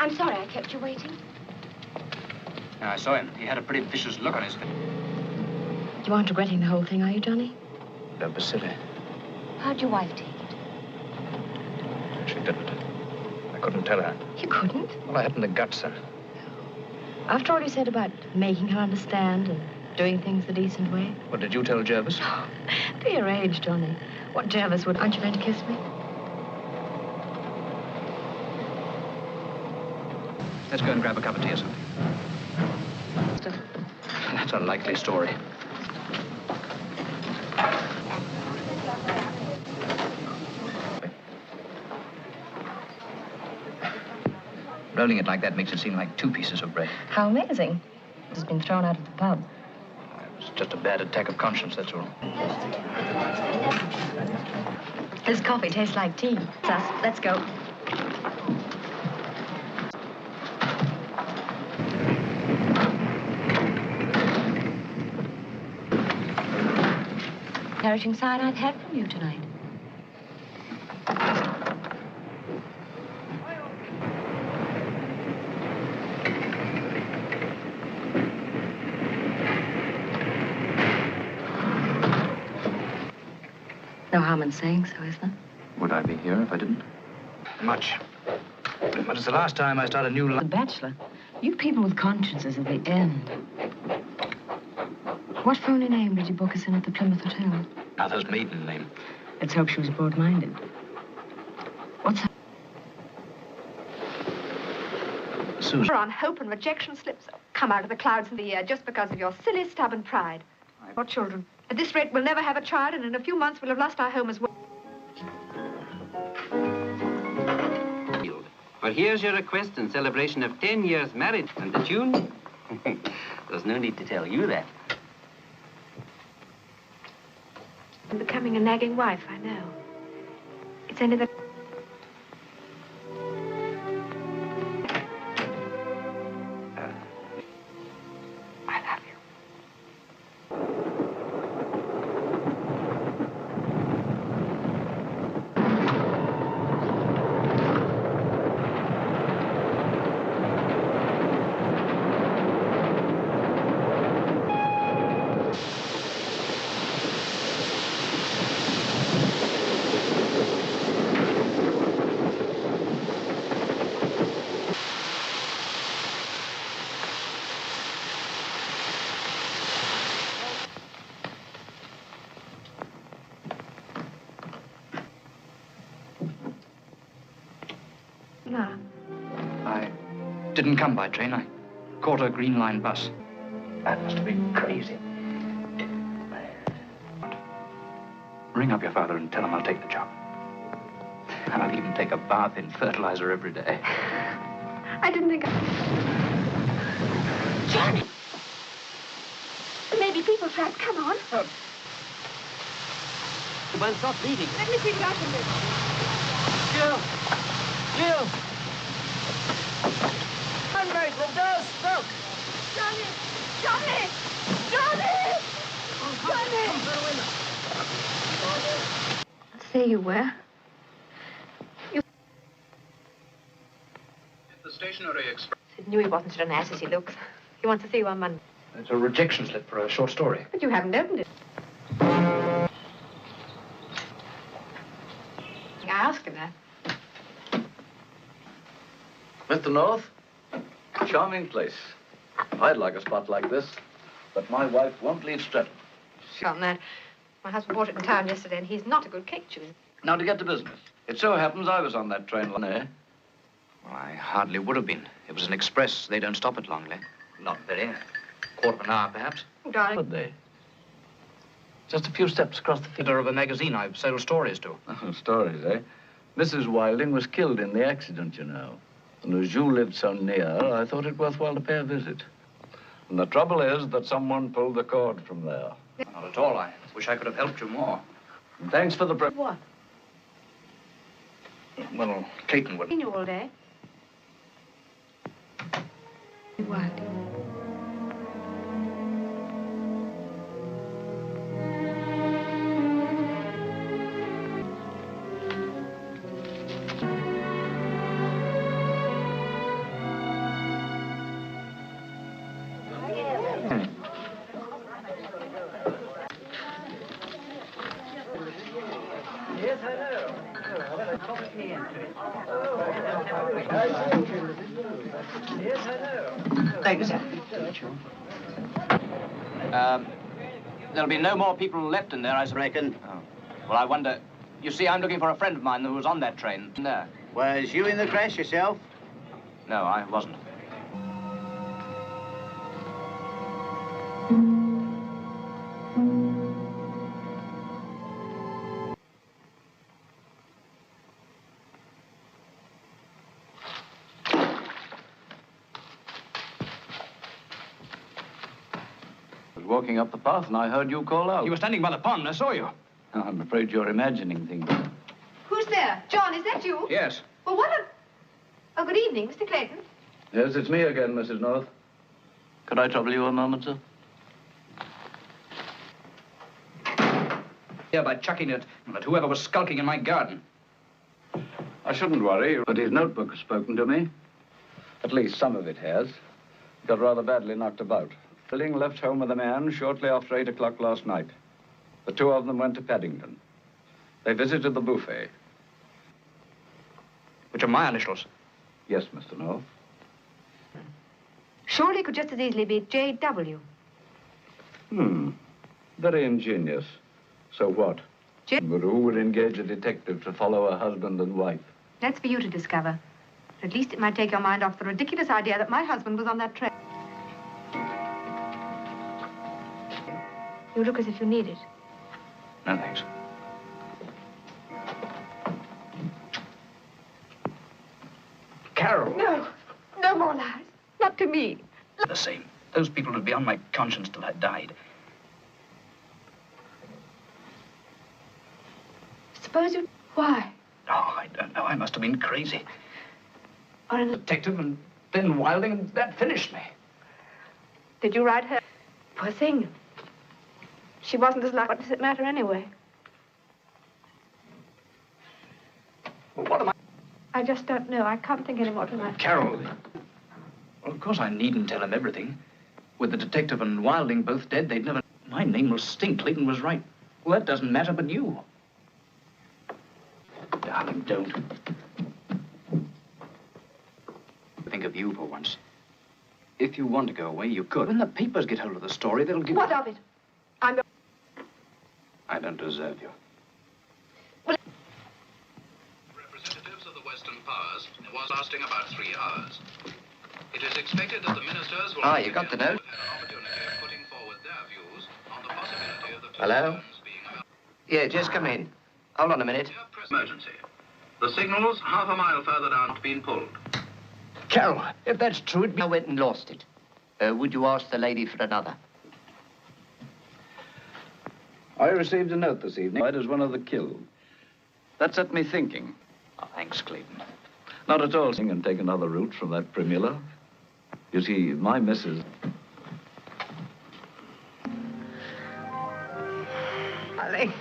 I'm sorry I kept you waiting. I saw him. He had a pretty vicious look on his face. You aren't regretting the whole thing, are you, Johnny? Don't be silly. How'd your wife take it? She didn't. I couldn't tell her. You couldn't? Well, I hadn't the guts, sir. After all you said about making her understand and doing things the decent way? What did you tell Jervis? Oh, be your age, Johnny. What Jervis would... Aren't you going to kiss me? Let's go and grab a cup of tea or something. That's a likely story. Rolling it like that makes it seem like two pieces of bread. How amazing. It has been thrown out of the pub. It was just a bad attack of conscience, that's all. This coffee tastes like tea. Sus, let's go. Encouraging sign I'd had from you tonight. No harm in saying so, is there? Would I be here if I didn't? Much. But it's the last time I start a new life. The Bachelor. You people with consciences at the end. What phony name did you book us in at the Plymouth Hotel? Mother's maiden name. Let's hope she was broad-minded. What's her... Susan. On hope and rejection slips come out of the clouds in the air just because of your silly, stubborn pride. Our children. At this rate, we'll never have a child, and in a few months, we'll have lost our home as well. Well, here's your request in celebration of 10 years marriage. And the tune? There's no need to tell you that. I'm becoming a nagging wife, I know. It's only that... I love you. I didn't come by train. I caught a Green Line bus. That must have been crazy. Ring up your father and tell him I'll take the job. And I'll even take a bath in fertilizer every day. I didn't think Johnny! Maybe people trapped. Come on. Well, stop bleeding. Let me see what I can do. Jill! Jill! Unbreak the door, spoke! Johnny! Johnny! Johnny! Johnny! Come through the window. There you were. The stationery express. I knew he wasn't such an ass as he looks. He wants to see you on Monday. It's a rejection slip for a short story. But you haven't opened it. I asked him that. Mr. North, charming place. I'd like a spot like this, but my wife won't leave Streatham. Sure on that. My husband bought it in town yesterday, and he's not a good cake chooser. Now, to get to business. It so happens I was on that train there. Well, I hardly would have been. It was an express. They don't stop at Longley. Not very. Quarter of an hour, perhaps. Oh, darling. Would they? Just a few steps across the theater of a magazine I sell stories to. Oh, stories, eh? Mrs. Wilding was killed in the accident, you know. And as you lived so near, I thought it worthwhile to pay a visit. And the trouble is that someone pulled the cord from there. Not at all. I wish I could have helped you more. And thanks for the... What? Well, Clayton would. Seen you all day. What? Yes, I know. Yes, I know. Thank you, sir. There'll be no more people left in there, I reckon. Oh. Well, I wonder... You see, I'm looking for a friend of mine who was on that train. There. Was you in the crash yourself? No, I wasn't. I was walking up the path and I heard you call out. You were standing by the pond. I saw you. Oh, I'm afraid you're imagining things. Who's there? John, is that you? Yes. Well, what a... Oh, good evening, Mr. Clayton. Yes, it's me again, Mrs. North. Could I trouble you a moment, sir? By chucking it at whoever was skulking in my garden. I shouldn't worry, but his notebook has spoken to me. At least some of it has. Got rather badly knocked about. Filling left home with a man shortly after 8 o'clock last night. The two of them went to Paddington. They visited the buffet. Which are my initials. Yes, Mr. North. Surely it could just as easily be J.W. Very ingenious. So what? But who would engage a detective to follow a husband and wife? That's for you to discover. At least it might take your mind off the ridiculous idea that my husband was on that train. You look as if you need it. No, thanks. Carol. No. No more lies. Not to me. The same. Those people would be on my conscience till I died. Suppose you... Why? Oh, I don't know. I must have been crazy. Or an... Detective and then Wilding, and that finished me. Did you write her? Poor thing. She wasn't as lucky. What does it matter anyway? Well, what am I... I just don't know. I can't think any more tonight. Carol. Well, of course I needn't tell him everything. With the detective and Wilding both dead, they'd never... My name will stink. Clayton was right. Well, that doesn't matter, but you. Darling, don't. Think of you for once. If you want to go away, you could. When the papers get hold of the story, they'll give... What of it? I don't deserve you. Representatives of the Western powers was lasting about 3 hours. It is expected that the ministers will... you got the note? ...have an opportunity of putting forward their views on the possibility of the two Hello? zones being... Yeah, just come in. Hold on a minute. Emergency. The signals half a mile further down have been pulled. Carol, if that's true, I went and lost it. Would you ask the lady for another? I received a note this evening. As one of the killed. That set me thinking. Oh, thanks, Clayton. Not at all. And take another route from that Primula. You see, my missus... Darling.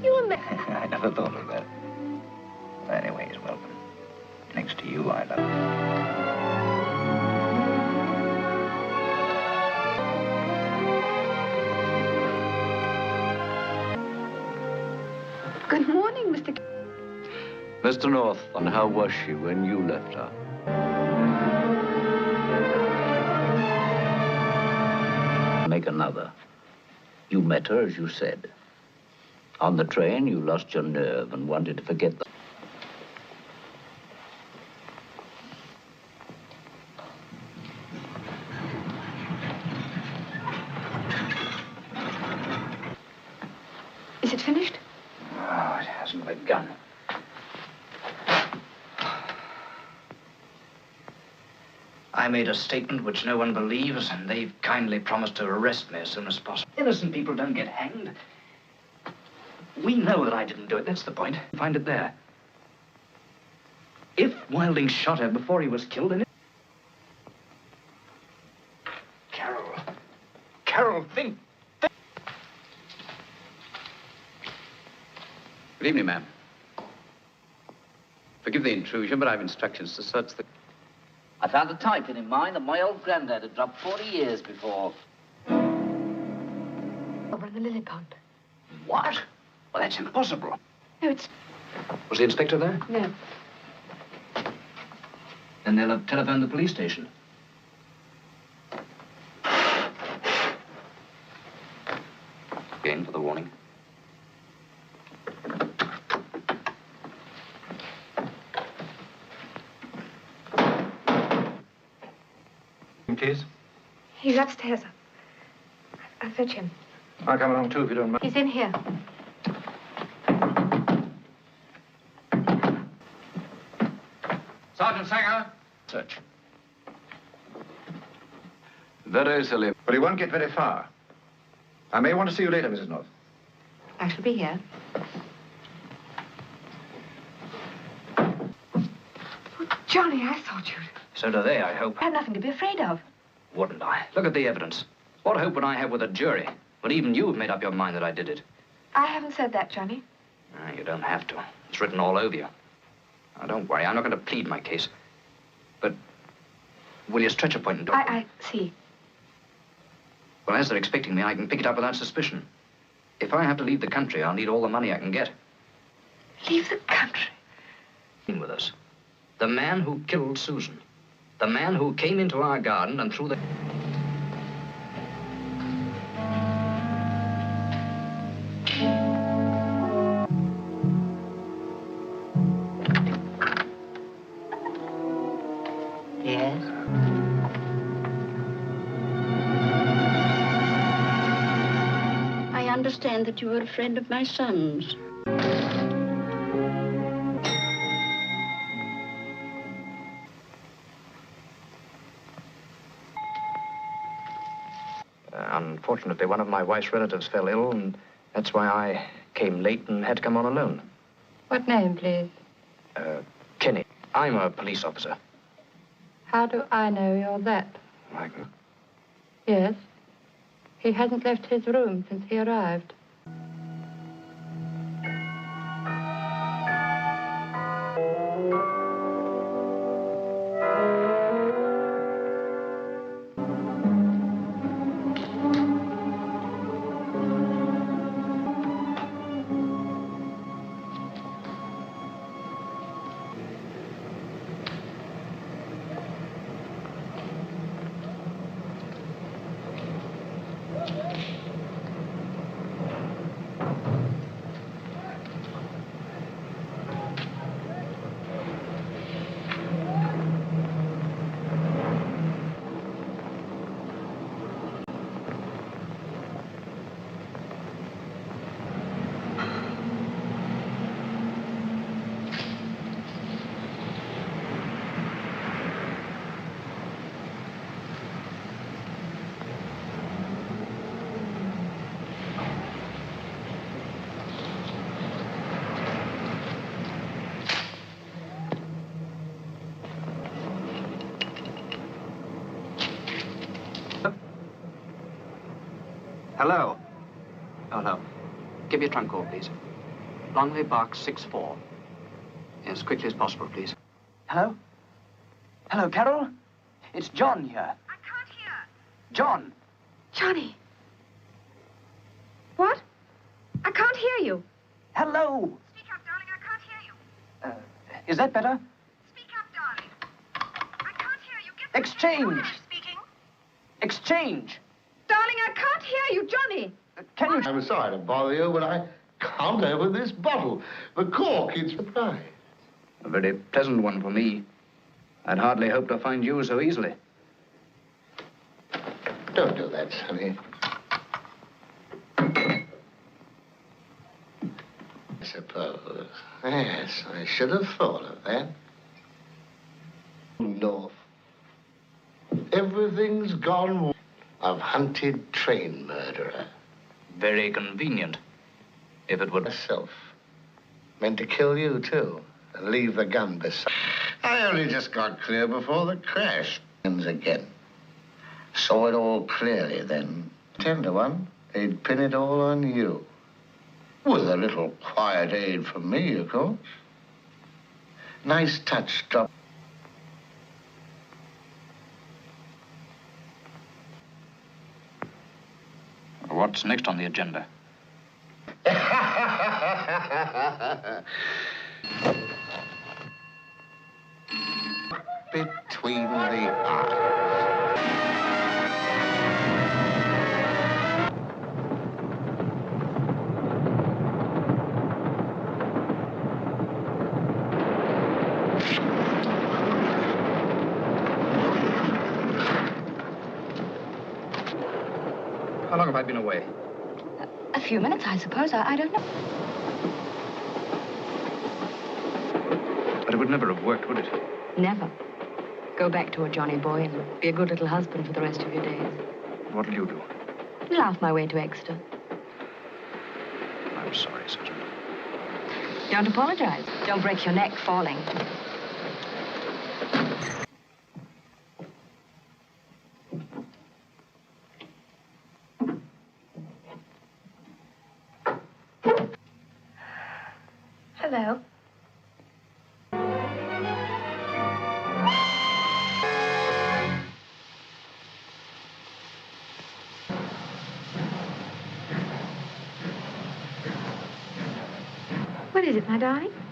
You and me. I never thought of that. But anyway, he's welcome. Next to you, I love you. Good morning, Mr. Mr. North, and how was she when you left her? Make another. You met her, as you said. On the train, you lost your nerve and wanted to forget them. Is it finished? Oh, it hasn't begun. I made a statement which no one believes, and they've kindly promised to arrest me as soon as possible. Innocent people don't get hanged. We know that I didn't do it. That's the point. Find it there. If Wilding shot her before he was killed, then it... Carol, think. Good evening, ma'am. Forgive the intrusion, but I've instructions to search the... I found a typing in mine that my old granddad had dropped 40 years before. Over in the lily pond. What? Well, that's impossible. No, it's... Was the inspector there? No. Then they'll have telephoned the police station. Again for the warning. Please? He's upstairs. I'll fetch him. I'll come along too, if you don't mind. He's in here. Sergeant Sanger. Search. Very silly. But he won't get very far. I may want to see you later, Mrs. North. I shall be here. Oh, Johnny, I thought you'd... So do they, I hope. I have nothing to be afraid of. Wouldn't I? Look at the evidence. What hope would I have with a jury? But even you've made up your mind that I did it. I haven't said that, Johnny. You don't have to. It's written all over you. Now, don't worry. I'm not going to plead my case. But will you stretch a point and... I see. Well, as they're expecting me, I can pick it up without suspicion. If I have to leave the country, I'll need all the money I can get. Leave the country? In with us. The man who killed Susan. The man who came into our garden and threw the... Yes? I understand that you were a friend of my son's. Unfortunately, one of my wife's relatives fell ill, and that's why I came late and had to come on alone. What name, please? Kenny. I'm a police officer. How do I know you're that? Yes. He hasn't left his room since he arrived. Hello. Oh, no. Give me a trunk call, please. Longley Box 64. As quickly as possible, please. Hello? Hello, Carol? It's John here. I can't hear. John! Johnny. What? I can't hear you. Hello! Speak up, darling. I can't hear you. Is that better? Speak up, darling. I can't hear you. Get Exchange! Speaking. Exchange! Darling, I can't hear you, Johnny. Can you... I'm sorry to bother you, but I can't open this bottle. The cork is surprised. A very pleasant one for me. I'd hardly hope to find you so easily. Don't do that, Sonny. I suppose. Yes, I should have thought of that. North. Everything's gone wrong. I've hunted train murderer. Very convenient. If it would... Myself. Meant to kill you, too, and leave the gun beside. I only just got clear before the crash. Again. Saw it all clearly then. Tender one, they'd pin it all on you. With a little quiet aid from me, of course. Nice touch, drop. What's next on the agenda? Between the eyes. How long have I been away? A few minutes, I suppose. I don't know. But it would never have worked, would it? Never. Go back to a Johnny boy and be a good little husband for the rest of your days. What'll you do? Laugh my way to Exeter. I'm sorry, Sergeant. Don't apologize. Don't break your neck falling. Hello. What is it, my darling?